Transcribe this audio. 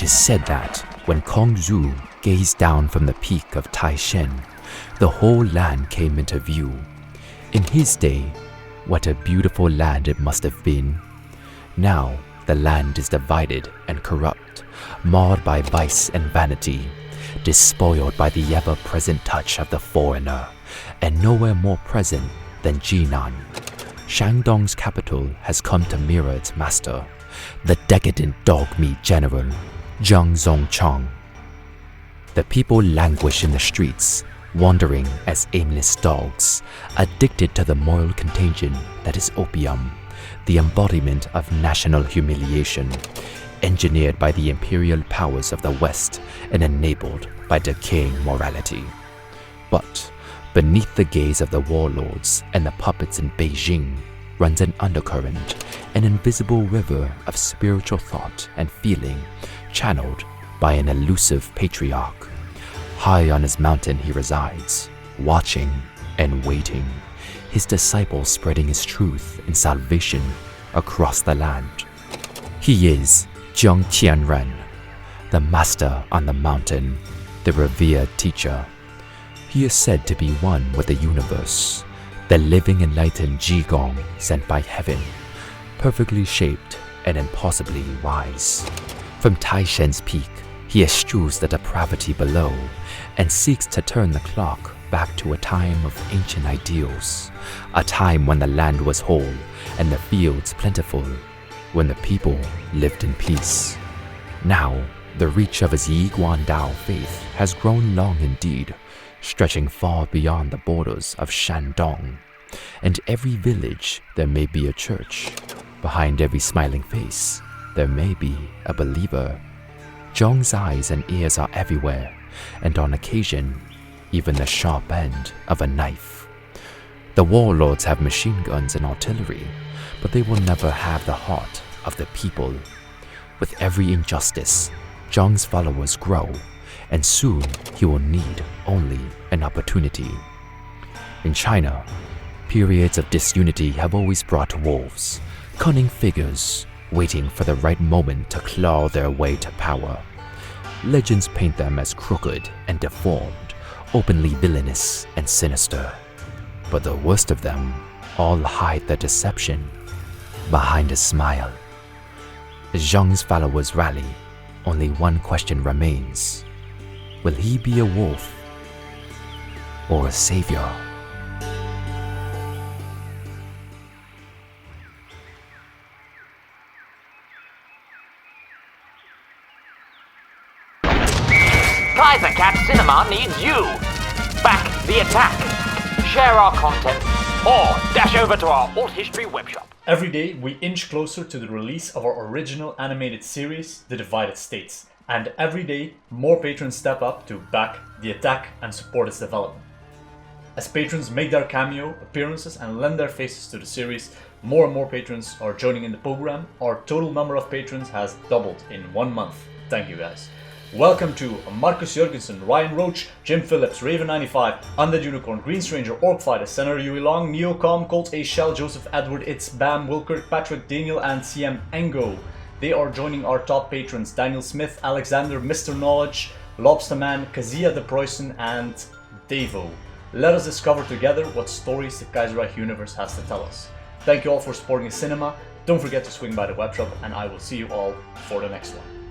is said that when Kongzhu gazed down from the peak of Taishan, the whole land came into view. In his day, what a beautiful land it must have been. Now, the land is divided and corrupt, marred by vice and vanity, despoiled by the ever-present touch of the foreigner, and nowhere more present than Jinan. Shandong's capital has come to mirror its master, the decadent dog-meat general, Zhang Zongchang. The people languish in the streets, wandering as aimless dogs, addicted to the moral contagion that is opium, the embodiment of national humiliation, engineered by the imperial powers of the West and enabled by decaying morality. But beneath the gaze of the warlords and the puppets in Beijing runs an undercurrent, an invisible river of spiritual thought and feeling, channeled by an elusive patriarch. High on his mountain he resides, watching and waiting, his disciples spreading his truth and salvation across the land. He is Zhang Tianran, the master on the mountain, the revered teacher. He is said to be one with the universe, the living enlightened Jigong sent by heaven, perfectly shaped and impossibly wise. From Taishan's peak, he eschews the depravity below and seeks to turn the clock back to a time of ancient ideals, a time when the land was whole and the fields plentiful, when the people lived in peace. Now, the reach of his Yi Guan Dao faith has grown long indeed, stretching far beyond the borders of Shandong. And every village there may be a church. Behind every smiling face, there may be a believer. Zhang's eyes and ears are everywhere, and on occasion, even the sharp end of a knife. The warlords have machine guns and artillery, but they will never have the heart of the people. With every injustice, Zhang's followers grow, and soon he will need only an opportunity. In China, periods of disunity have always brought wolves, cunning figures, waiting for the right moment to claw their way to power. Legends paint them as crooked and deformed, openly villainous and sinister. But the worst of them all hide their deception behind a smile. As Zhang's followers rally, only one question remains. Will he be a wolf or a savior? Kaiser Cat Cinema needs you! Back the attack! Share our content or dash over to our Alt History webshop. Every day, we inch closer to the release of our original animated series, The Divided States. And every day, more patrons step up to back the attack and support its development. As patrons make their cameo appearances and lend their faces to the series, more and more patrons are joining in the program. Our total number of patrons has doubled in 1 month. Thank you guys. Welcome to Marcus Jurgensen, Ryan Roach, Jim Phillips, Raven95, Undead Unicorn, Green Stranger, Orcfighter, Senator Yui Long, Neocom, Colt A. Shell, Joseph Edward, It's Bam, Wilkert, Patrick, Daniel, and CM Engo. They are joining our top patrons: Daniel Smith, Alexander, Mr. Knowledge, Lobsterman, Kazia de Preussen, and Devo. Let us discover together what stories the Kaiserreich universe has to tell us. Thank you all for supporting the cinema. Don't forget to swing by the webshop, and I will see you all for the next one.